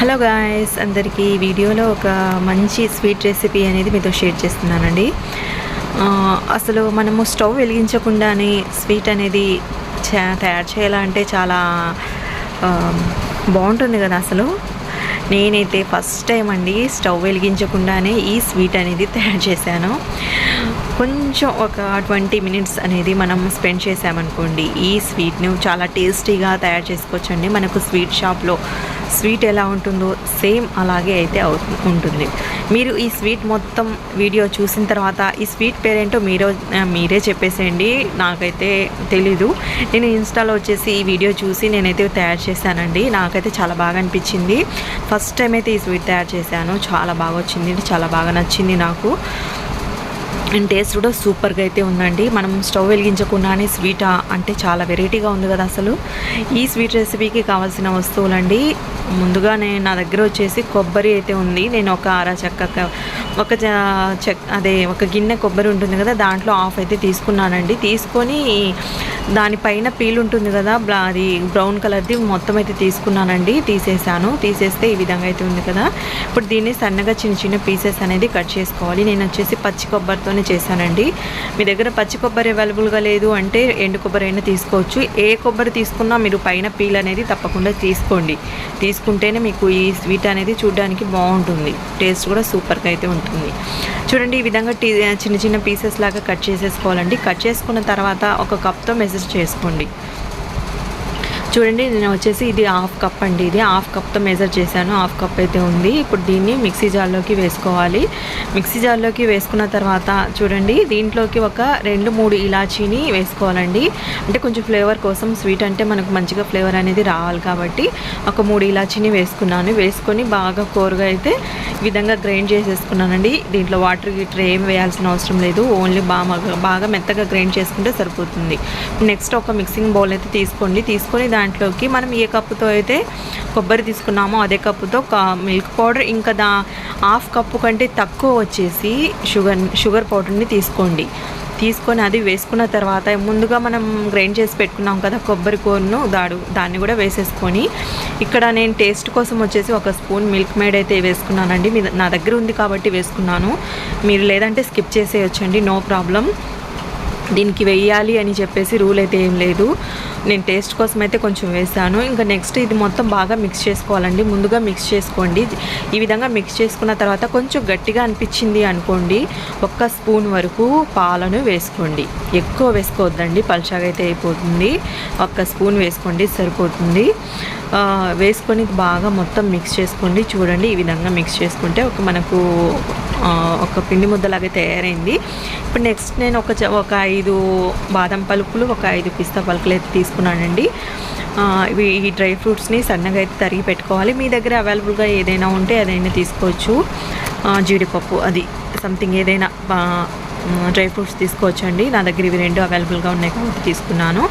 Hello guys, అందరికీ వీడియోలో ఒక మంచి స్వీట్ రెసిపీ అనేది మీతో షేర్ చేస్తున్నానండి. అసలు మనము స్టవ్ వెలిగించకుండానే స్వీట్ అనేది తయారు చేయాలంటే చాలా బాగుంటుంది కదా. అసలు నేనైతే ఫస్ట్ టైం అండి స్టవ్ వెలిగించకుండానే ఈ స్వీట్ అనేది తయారు చేశాను. కొంచెం ఒక 20 మినిట్స్ అనేది మనం స్పెండ్ చేసామనుకోండి, ఈ స్వీట్ను చాలా టేస్టీగా తయారు చేసుకోవచ్చండి. మనకు స్వీట్ షాప్లో స్వీట్ ఎలా ఉంటుందో సేమ్ అలాగే అయితే ఉంటుంది. మీరు ఈ స్వీట్ మొత్తం వీడియో చూసిన తర్వాత ఈ స్వీట్ పేరేంటో మీరే చెప్పేసేయండి. నాకైతే తెలీదు. నేను ఇన్స్టాలో వచ్చేసి ఈ వీడియో చూసి నేనైతే తయారు చేశానండి. నాకైతే చాలా బాగా అనిపించింది. ఫస్ట్ టైం అయితే ఈ స్వీట్ తయారు చేశాను. చాలా బాగా వచ్చింది, చాలా బాగా నచ్చింది నాకు. అండ్ టేస్ట్ కూడా సూపర్గా అయితే ఉందండి. మనం స్టవ్ వెలిగించకుండానే స్వీట్ అంటే చాలా వెరైటీగా ఉంది కదా. అసలు ఈ స్వీట్ రెసిపీకి కావాల్సిన వస్తువులండి, ముందుగా నా దగ్గర వచ్చేసి కొబ్బరి అయితే ఉంది. నేను ఒక ఒక గిన్నె కొబ్బరి ఉంటుంది కదా, దాంట్లో హాఫ్ అయితే తీసుకున్నానండి. తీసుకొని దానిపైన పీల్ ఉంటుంది కదా, అది బ్రౌన్ కలర్ది మొత్తం అయితే తీసుకున్నానండి. తీసేస్తే ఈ విధంగా అయితే ఉంది కదా. ఇప్పుడు దీన్ని సన్నగా చిన్న చిన్న పీసెస్ అనేది కట్ చేసుకోవాలి. నేను వచ్చేసి పచ్చి కొబ్బరితోనే చేశానండి. మీ దగ్గర పచ్చి కొబ్బరి అవైలబుల్గా లేదు అంటే ఎండు కొబ్బరి అయినా తీసుకోవచ్చు. ఏ కొబ్బరి తీసుకున్నా మీరు పైన పీల్ అనేది తప్పకుండా తీసుకుంటేనే మీకు ఈ స్వీట్ అనేది చూడడానికి బాగుంటుంది. టేస్ట్ కూడా సూపర్గా అయితే ఉంటుంది. చూడండి, ఈ విధంగా చిన్న చిన్న పీసెస్ లాగా కట్ చేసేసుకోవాలండి. కట్ చేసుకున్న తర్వాత ఒక కప్తో మెజర్ చేసుకోండి. చూడండి, నేను వచ్చేసి ఇది హాఫ్ కప్ అండి. ఇది హాఫ్ కప్తో మెజర్ చేశాను. హాఫ్ కప్ అయితే ఉంది. ఇప్పుడు దీన్ని మిక్సీ జార్లోకి వేసుకోవాలి. మిక్సీ జార్లోకి వేసుకున్న తర్వాత చూడండి, దీంట్లోకి ఒక 2-3 ఇలాచీని వేసుకోవాలండి. అంటే కొంచెం ఫ్లేవర్ కోసం, స్వీట్ అంటే మనకు మంచిగా ఫ్లేవర్ అనేది రావాలి కాబట్టి ఒక 3 ఇలాచీని వేసుకొని బాగా కోరుగా అయితే ఈ విధంగా గ్రైండ్ చేసేసుకున్నానండి. దీంట్లో వాటర్ ఏం వేయాల్సిన అవసరం లేదు. ఓన్లీ బాగా మెత్తగా గ్రైండ్ చేసుకుంటే సరిపోతుంది. నెక్స్ట్ ఒక మిక్సింగ్ బౌల్ అయితే తీసుకొని దాంట్లోకి మనం ఏ కప్పుతో అయితే కొబ్బరి తీసుకున్నామో అదే కప్పుతో మిల్క్ పౌడర్, ఇంకా హాఫ్ కప్పు కంటే తక్కువ వచ్చేసి షుగర్ పౌడర్ని తీసుకొని అది వేసుకున్న తర్వాత ముందుగా మనం గ్రైండ్ చేసి పెట్టుకున్నాం కదా కొబ్బరి కూరను, దాన్ని కూడా వేసేసుకొని ఇక్కడ నేను టేస్ట్ కోసం వచ్చేసి ఒక స్పూన్ మిల్క్ మేడ్ అయితే వేసుకున్నానండి. నా దగ్గర ఉంది కాబట్టి వేసుకున్నాను. మీరు లేదంటే స్కిప్ చేసేయొచ్చండి, నో ప్రాబ్లం. దీనికి వేయాలి అని చెప్పేసి రూల్ అయితే ఏం లేదు. నేను టేస్ట్ కోసం అయితే కొంచెం వేసాను. ఇంకా నెక్స్ట్ ఇది మొత్తం బాగా మిక్స్ చేసుకోవాలండి. ముందుగా మిక్స్ చేసుకోండి. ఈ విధంగా మిక్స్ చేసుకున్న తర్వాత కొంచెం గట్టిగా అనిపించింది అనుకోండి, 1 స్పూన్ వరకు పాలను వేసుకోండి. ఎక్కువ వేసుకోవద్దండి, పల్చగా అయితే అయిపోతుంది. 1 స్పూన్ వేసుకోండి, సరిపోతుంది. వేసుకొని బాగా మొత్తం మిక్స్ చేసుకోండి. చూడండి, ఈ విధంగా మిక్స్ చేసుకుంటే మనకు ఒక పిండి ముద్దలాగా తయారైంది. ఇప్పుడు నెక్స్ట్ నేను ఒక 5 బాదం పలుకులు, ఒక 5 పిస్తా పలుకులు అయితే తీసుకున్నానండి. ఈ డ్రై ఫ్రూట్స్ని సన్నగా అయితే తరిగి పెట్టుకోవాలి. మీ దగ్గర అవైలబుల్గా ఏదైనా ఉంటే అదైనా తీసుకోవచ్చు. జీడిపప్పు, అది సంథింగ్ ఏదైనా డ్రై ఫ్రూట్స్ తీసుకోవచ్చండి. నా దగ్గర ఇవి 2 అవైలబుల్గా ఉన్నాయి కాబట్టి తీసుకున్నాను.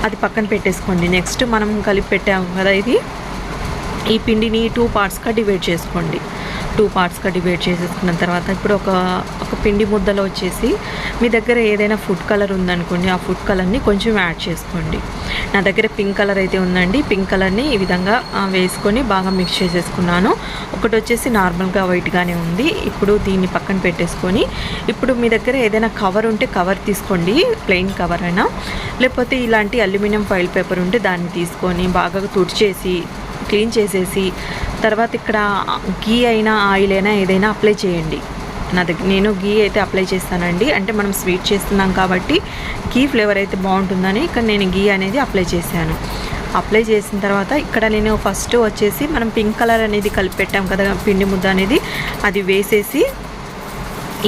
అది పక్కన పెట్టేసుకోండి. నెక్స్ట్ మనం కలిపి పెట్టాము కదా, ఈ పిండిని 2 పార్ట్స్గా డివైడ్ చేసుకోండి. 2 పార్ట్స్గా డివైడ్ చేసేసుకున్న తర్వాత ఇప్పుడు ఒక పిండి ముద్దలో వచ్చేసి మీ దగ్గర ఏదైనా ఫుడ్ కలర్ ఉందనుకోండి, ఆ ఫుడ్ కలర్ని కొంచెం యాడ్ చేసుకోండి. నా దగ్గర పింక్ కలర్ అయితే ఉందండి. పింక్ కలర్ని ఈ విధంగా వేసుకొని బాగా మిక్స్ చేసేసుకున్నాను. ఒకటి వచ్చేసి నార్మల్గా వైట్గానే ఉంది. ఇప్పుడు దీన్ని పక్కన పెట్టేసుకొని ఇప్పుడు మీ దగ్గర ఏదైనా కవర్ ఉంటే కవర్ తీసుకోండి, ప్లెయిన్ కవర్ అయినా, లేకపోతే ఇలాంటి అల్యూమినియం ఫాయిల్ పేపర్ ఉంటే దాన్ని తీసుకొని బాగా క్లీన్ చేసేసి తర్వాత ఇక్కడ గీ అయినా ఆయిల్ అయినా ఏదైనా అప్లై చేయండి. నేను గీ అయితే అప్లై చేస్తానండి. అంటే మనం స్వీట్ చేస్తున్నాం కాబట్టి గీ ఫ్లేవర్ అయితే బాగుంటుందని ఇక్కడ నేను గీ అనేది అప్లై చేశాను. అప్లై చేసిన తర్వాత ఇక్కడ నేను ఫస్ట్ వచ్చేసి మనం పింక్ కలర్ అనేది కలిపి పెట్టాం కదా పిండి ముద్ద అనేది, అది వేసేసి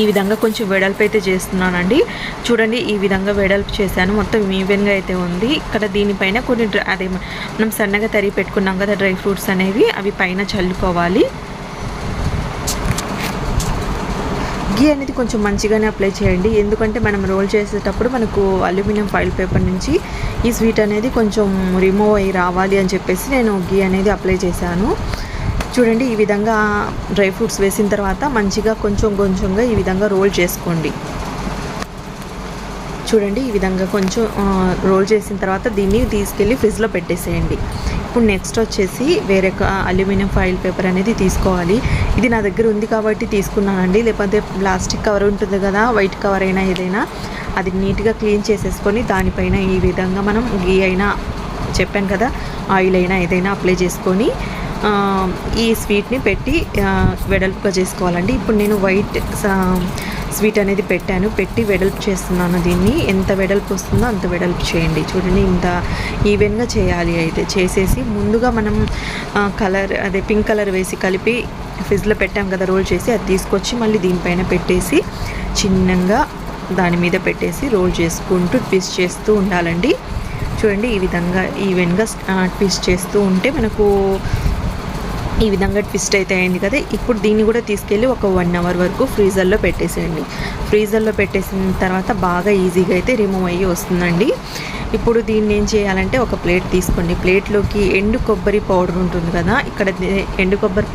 ఈ విధంగా కొంచెం వెడల్పు అయితే చేస్తున్నానండి. చూడండి, ఈ విధంగా వెడల్పు చేశాను. మొత్తం ఈవెన్గా అయితే ఉంది. ఇక్కడ దీనిపైన కొన్ని మనం సన్నగా తరిగి పెట్టుకున్నాం కదా డ్రై ఫ్రూట్స్ అనేవి, అవి పైన చల్లుకోవాలి. గీ అనేది కొంచెం మంచిగానే అప్లై చేయండి, ఎందుకంటే మనం రోల్ చేసేటప్పుడు మనకు అల్యూమినియం ఫాయిల్ పేపర్ నుంచి ఈ స్వీట్ అనేది కొంచెం రిమూవ్ అయ్యి రావాలి అని చెప్పేసి నేను గీ అనేది అప్లై చేశాను. చూడండి, ఈ విధంగా డ్రై ఫ్రూట్స్ వేసిన తర్వాత మంచిగా కొంచెంగా ఈ విధంగా రోల్ చేసుకోండి. చూడండి, ఈ విధంగా కొంచెం రోల్ చేసిన తర్వాత దీన్ని తీసుకెళ్ళి ఫ్రిడ్జ్లో పెట్టేసేయండి. ఇప్పుడు నెక్స్ట్ వచ్చేసి వేరే అల్యూమినియం ఫాయిల్ పేపర్ అనేది తీసుకోవాలి. ఇది నా దగ్గర ఉంది కాబట్టి తీసుకున్నానండి, లేకపోతే ప్లాస్టిక్ కవర్ ఉంటుంది కదా, వైట్ కవర్ అయినా ఏదైనా అది నీట్గా క్లీన్ చేసేసుకొని దానిపైన ఈ విధంగా మనం గీ అయినా చెప్పాను కదా, ఆయిల్ అయినా ఏదైనా అప్లై చేసుకొని ఈ స్వీట్ని పెట్టి వెడల్పుగా చేసుకోవాలండి. ఇప్పుడు నేను వైట్ స్వీట్ అనేది పెట్టి వెడల్పు చేస్తున్నాను. దీన్ని ఎంత వెడల్పు వస్తుందో అంత వెడల్పు చేయండి. చూడండి, ఇంత ఈవెన్గా చేయాలి. అయితే చేసేసి ముందుగా మనం కలర్ అదే పింక్ కలర్ వేసి కలిపి ఫ్రిడ్జ్లో పెట్టాం కదా రోల్ చేసి, అది తీసుకొచ్చి మళ్ళీ దీనిపైన పెట్టేసి చిన్నగా దాని మీద పెట్టేసి రోల్ చేసుకుంటూ ట్విస్ట్ చేస్తూ ఉండాలండి. చూడండి, ఈ విధంగా ఈవెన్గా ట్విస్ట్ చేస్తూ ఉంటే మనకు ఈ విధంగా ట్విస్ట్ అయితే అయింది కదా. ఇప్పుడు దీన్ని కూడా తీసుకెళ్ళి ఒక 1 అవర్ వరకు ఫ్రీజర్లో పెట్టేసేయండి. ఫ్రీజర్లో పెట్టేసిన తర్వాత బాగా ఈజీగా అయితే రిమూవ్ అయ్యి వస్తుందండి. ఇప్పుడు దీన్ని ఏం చేయాలంటే ఒక ప్లేట్ తీసుకోండి. ప్లేట్లోకి ఎండు కొబ్బరి పౌడర్ ఉంటుంది కదా, ఇక్కడ ఎండు కొబ్బరి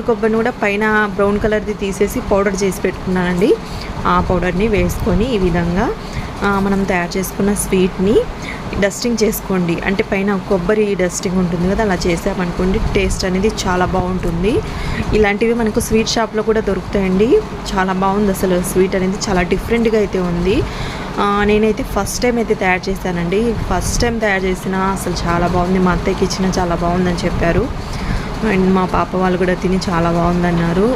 కొబ్బరిని కూడా పైన బ్రౌన్ కలర్ది తీసేసి పౌడర్ చేసి పెట్టుకున్నానండి. ఆ పౌడర్ని వేసుకొని ఈ విధంగా మనం తయారు చేసుకున్న స్వీట్ని డస్టింగ్ చేసుకోండి. అంటే పైన కొబ్బరి డస్టింగ్ ఉంటుంది కదా, అలా చేసామనుకోండి టేస్ట్ అనేది చాలా బాగుంటుంది. ఇలాంటివి మనకు స్వీట్ షాప్లో కూడా దొరుకుతాయండి. చాలా బాగుంది, అసలు స్వీట్ అనేది చాలా డిఫరెంట్గా అయితే ఉంది. నేనైతే ఫస్ట్ టైం అయితే తయారు చేశానండి. ఫస్ట్ టైం తయారు చేసిన అసలు చాలా బాగుంది. మా అత్తయ్యకి ఇచ్చిన చాలా బాగుందని చెప్పారు. అండ్ మా పాప వాళ్ళు కూడా తిని చాలా బాగుందన్నారు.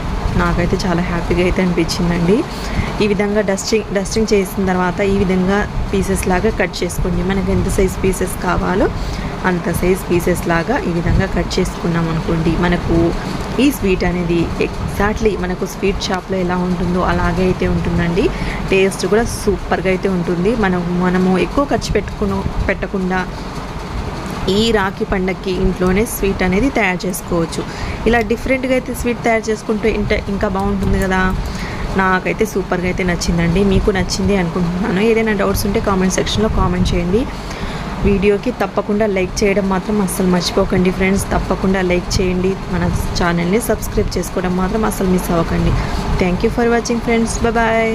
నాకైతే చాలా హ్యాపీగా అయితే అనిపించిందండి. ఈ విధంగా డస్టింగ్ చేసిన తర్వాత ఈ విధంగా పీసెస్ లాగా కట్ చేసుకోండి. మనకు ఎంత సైజ్ పీసెస్ కావాలో అంత సైజ్ పీసెస్ లాగా ఈ విధంగా కట్ చేసుకున్నాం అనుకోండి, మనకు ఈ స్వీట్ అనేది ఎగ్జాక్ట్లీ మనకు స్వీట్ షాప్లో ఎలా ఉంటుందో అలాగే అయితే ఉంటుందండి. టేస్ట్ కూడా సూపర్గా అయితే ఉంటుంది. మనము ఎక్కువ ఖర్చు పెట్టకుండా ఈ రాఖీ పండగకి ఇంట్లోనే స్వీట్ అనేది తయారు చేసుకోవచ్చు. ఇలా డిఫరెంట్గా అయితే స్వీట్ తయారు చేసుకుంటూ ఇంకా బాగుంటుంది కదా. నాకైతే సూపర్గా అయితే నచ్చిందండి. మీకు నచ్చింది అనుకుంటున్నాను. ఏదైనా డౌట్స్ ఉంటే కామెంట్ సెక్షన్లో కామెంట్ చేయండి. వీడియోకి తప్పకుండా లైక్ చేయడం మాత్రం అస్సలు మర్చిపోకండి ఫ్రెండ్స్. తప్పకుండా లైక్ చేయండి. మన ఛానల్ని సబ్స్క్రైబ్ చేసుకోవడం మాత్రం అస్సలు మిస్ అవ్వకండి. Thank you for watching friends. Bye.